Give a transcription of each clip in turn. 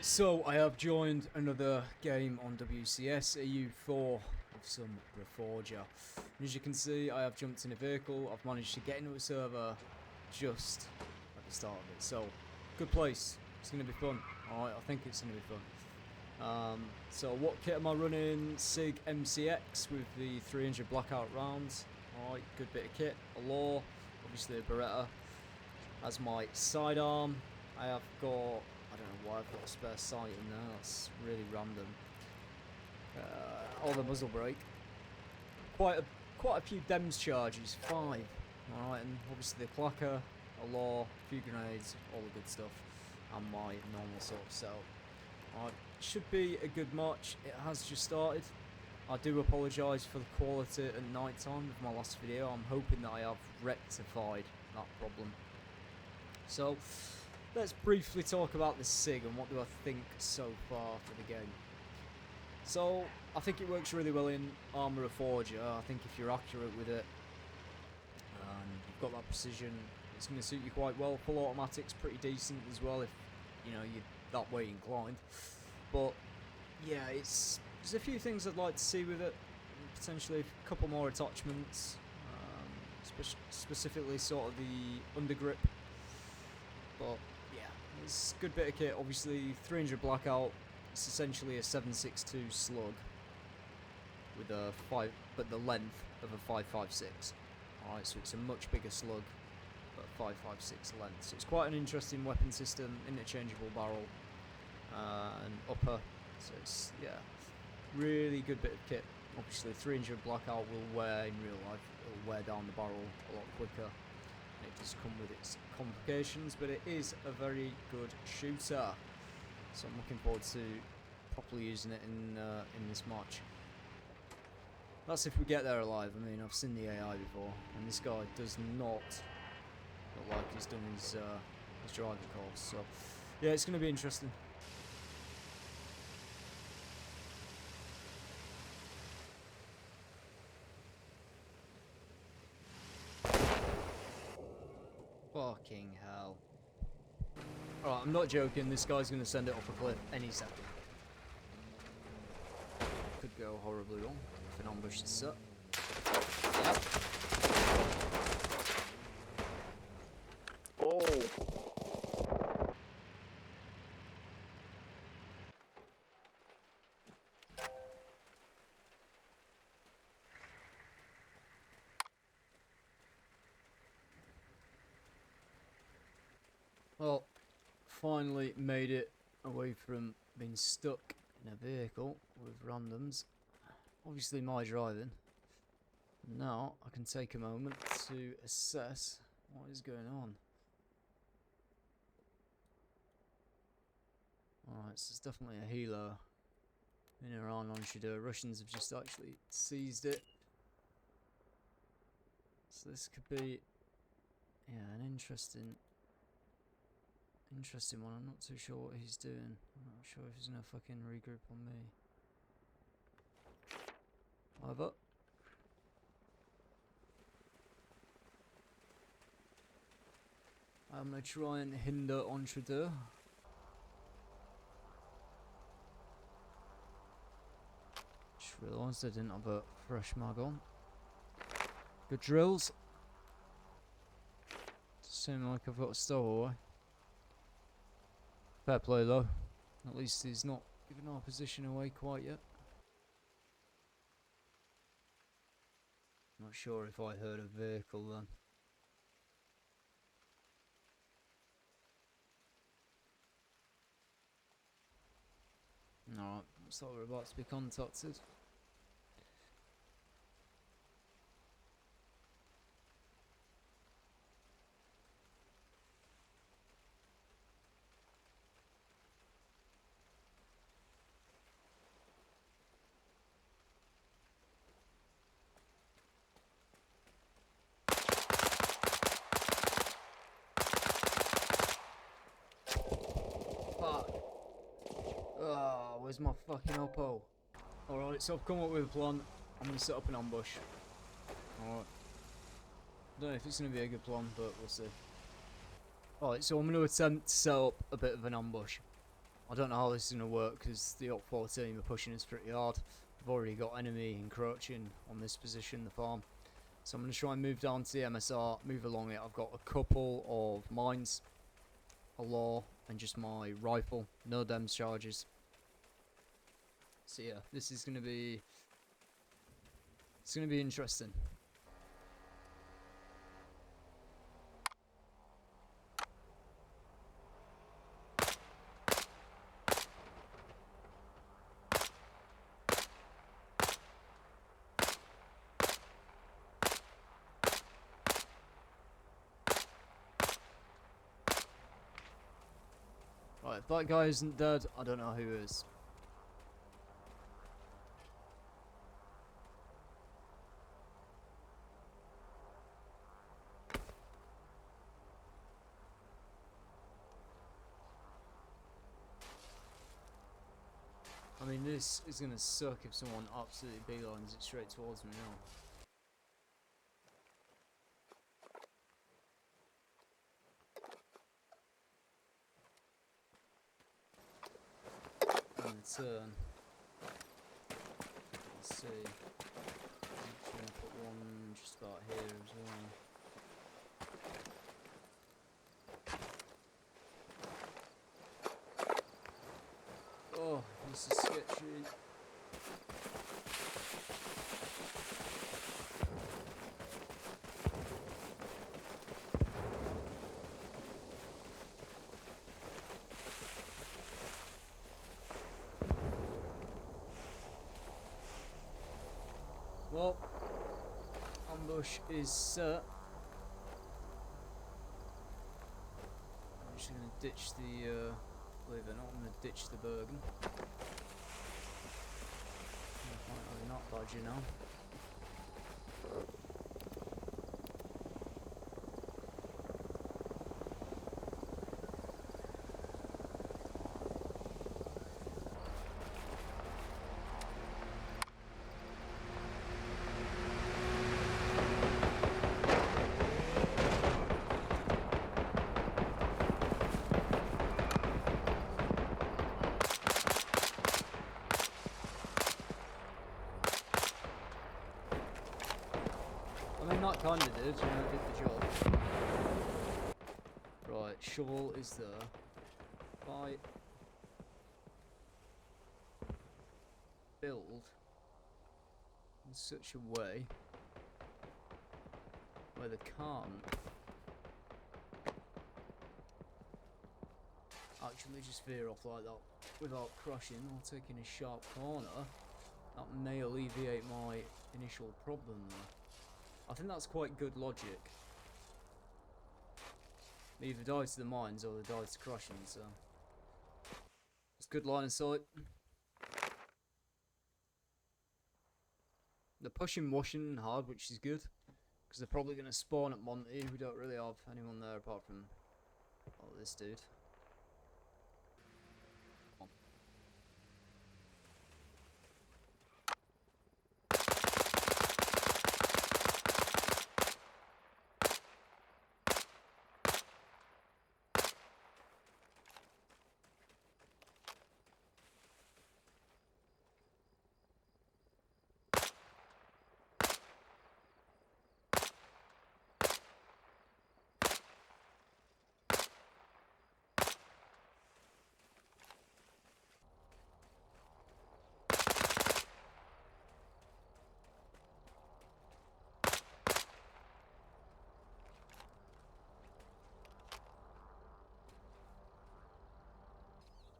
So I have joined another game on WCS EU4 with some Armareforger. And as you can see, I have jumped in a vehicle. I've managed to get into a server just at the start of it. So, good place. It's going to be fun. Alright, I think it's going to be fun. So what kit am I running? SIG MCX with the 300 blackout rounds. Alright, good bit of kit. A law, obviously a Beretta. As my sidearm, I have got, I don't know why I've got a spare sight in there, that's really random. The muzzle brake. Quite a few DEMS charges, 5. Alright, and obviously the clacker, a law, a few grenades, all the good stuff. And my normal sort of setup. Alright, should be a good match. It has just started. I do apologise for the quality at night time of my last video. I'm hoping that I have rectified that problem. So, let's briefly talk about the SIG and what do I think so far for the game. So, I think it works really well in Armareforger. I think if you're accurate with it and you've got that precision, it's going to suit you quite well. Full automatic's pretty decent as well if you know you're that way inclined. But yeah, there's a few things I'd like to see with it. Potentially a couple more attachments, specifically sort of the undergrip. But yeah, it's a good bit of kit. Obviously 300 blackout. It's essentially a 7.62 slug with a 5, but the length of a 5.56. Alright, so it's a much bigger slug, but 5.56 length. So it's quite an interesting weapon system, interchangeable barrel, and upper. So it's, yeah, really good bit of kit. Obviously 300 blackout will wear in real life, it'll wear down the barrel a lot quicker. It does come with its complications, but it is a very good shooter. So I'm looking forward to properly using it in this match. That's if we get there alive. I mean, I've seen the AI before, and this guy does not look like he's done his driving course. So yeah, it's going to be interesting. Fucking hell. Alright, I'm not joking, this guy's going to send it off a cliff any second. Could go horribly wrong if an ambush is set. Yep. Oh! Well, finally made it away from being stuck in a vehicle with randoms. Obviously my driving. Now I can take a moment to assess what is going on. Alright, so it's definitely a helo in Iran on Shadur. Russians have just actually seized it. So this could be, yeah, an interesting one. I'm not too sure what he's doing. I'm not sure if he's gonna fucking regroup on me. Over. I'm gonna try and hinder Entrader. Just realised I didn't have a fresh mag on. Good drills. Seem like I've got a stowaway. Fair play though. At least he's not giving our position away quite yet. Not sure if I heard a vehicle then. Alright, looks like we're about to be contacted. Fuck. Oh, where's my fucking oppo? Alright, so I've come up with a plan. I'm going to set up an ambush. Alright. Don't know if it's going to be a good plan, but we'll see. Alright, so I'm going to attempt to set up a bit of an ambush. I don't know how this is going to work because the Op 4 team are pushing us pretty hard. I've already got enemy encroaching on this position, the farm. So I'm going to try and move down to the MSR, move along it. I've got a couple of mines, a law, and just my rifle. No DEMS charges. So yeah, this is going to be... It's going to be interesting. Right, if that guy isn't dead, I don't know who is. I mean, this is going to suck if someone absolutely beelines it straight towards me now. Turn. Let's see. I'm going to put one just about here as well. Oh, this is sketchy. Well, ambush is set. I'm just going to ditch the, believe it or not, I'm going to ditch the Bergen. I'm not dodgy now. I mean, that kinda did, you know, it did the job. Right, shovel is there. If I build in such a way where they can't actually just veer off like that without crashing or taking a sharp corner, that may alleviate my initial problem there. I think that's quite good logic. They either die to the mines or they die to crashing, so it's good line of sight. They're pushing Washington hard, which is good, because they're probably going to spawn at Monty. We don't really have anyone there apart from, oh, this dude.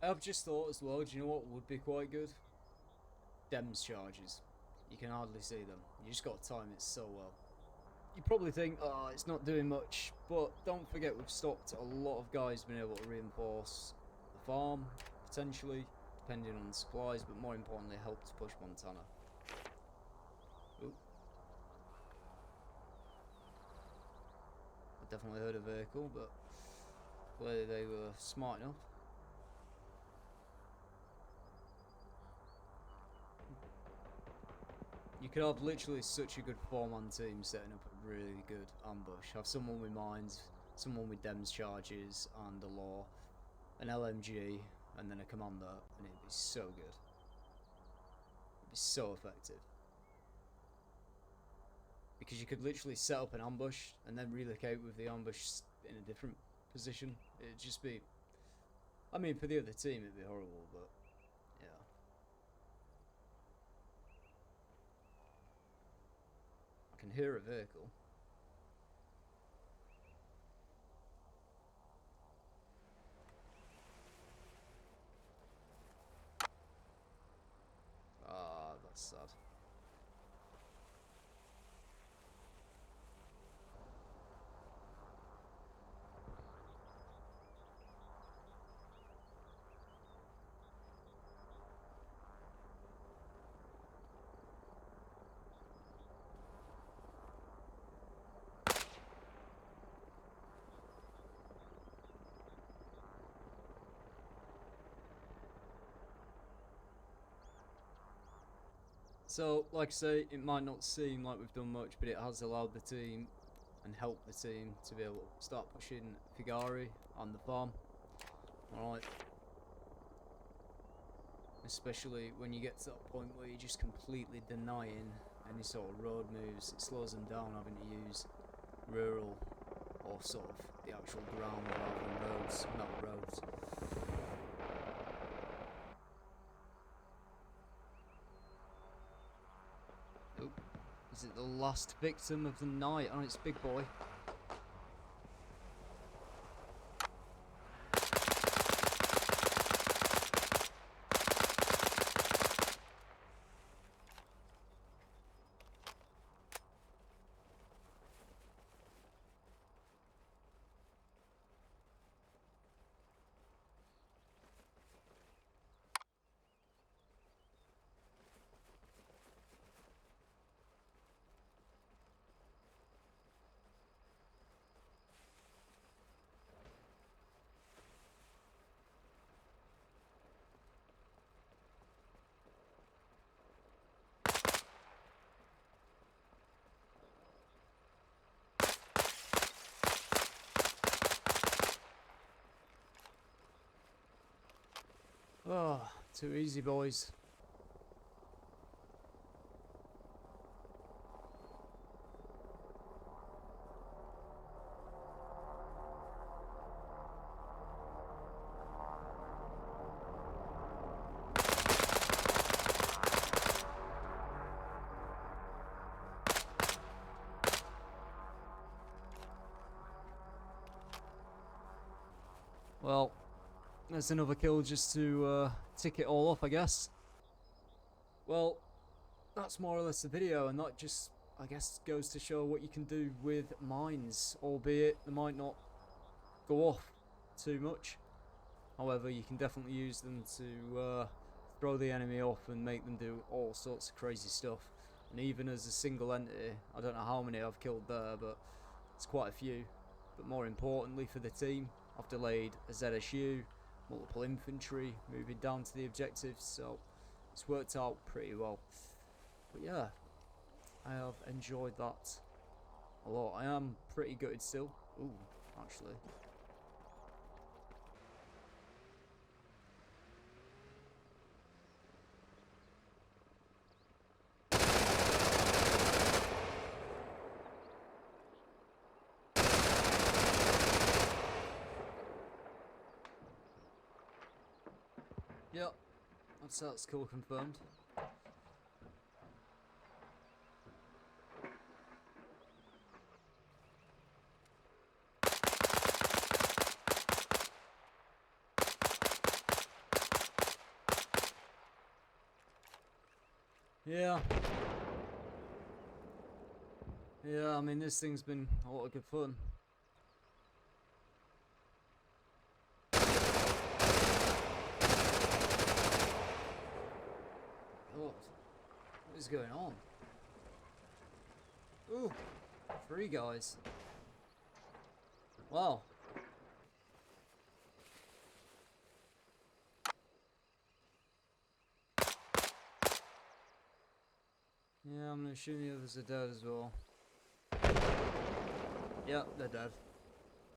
I've just thought as well, do you know what would be quite good? DEMS charges. You can hardly see them. You just got to time it so well. You probably think, oh, it's not doing much, but don't forget we've stopped a lot of guys being able to reinforce the farm, potentially, depending on the supplies, but more importantly, help to push Montana. Ooh. I definitely heard a vehicle, but clearly they were smart enough. You could have literally such a good 4-man team setting up a really good ambush. Have someone with mines, someone with DEMS charges and a law, an LMG, and then a commander, and it'd be so good. It'd be so effective. Because you could literally set up an ambush and then relocate with the ambush in a different position. It'd just be... I mean, for the other team it'd be horrible, but... yeah. I can hear a vehicle. Ah, that's sad. So, like I say, it might not seem like we've done much, but it has allowed the team and helped the team to be able to start pushing Figari on the farm. Alright. Especially when you get to that point where you're just completely denying any sort of road moves. It slows them down having to use rural or sort of the actual ground rather than roads, not roads. Oop. Is it the last victim of the night? Oh, it's Big Boy. Oh, too easy, boys. Well, there's another kill just to tick it all off, I guess. Well, that's more or less the video, and that just, I guess, goes to show what you can do with mines, albeit they might not go off too much. However, you can definitely use them to throw the enemy off and make them do all sorts of crazy stuff. And even as a single entity, I don't know how many I've killed there, but it's quite a few. But more importantly for the team, I've delayed a ZSU, multiple infantry, moving down to the objectives, so it's worked out pretty well. But yeah, I have enjoyed that a lot. I am pretty gutted still. Ooh, actually. Yep, that's cool, confirmed. Yeah. Yeah, I mean, this thing's been a lot of good fun. God, what is going on? Ooh, 3 guys. Wow. Yeah, I'm gonna assume the others are dead as well. Yep, they're dead.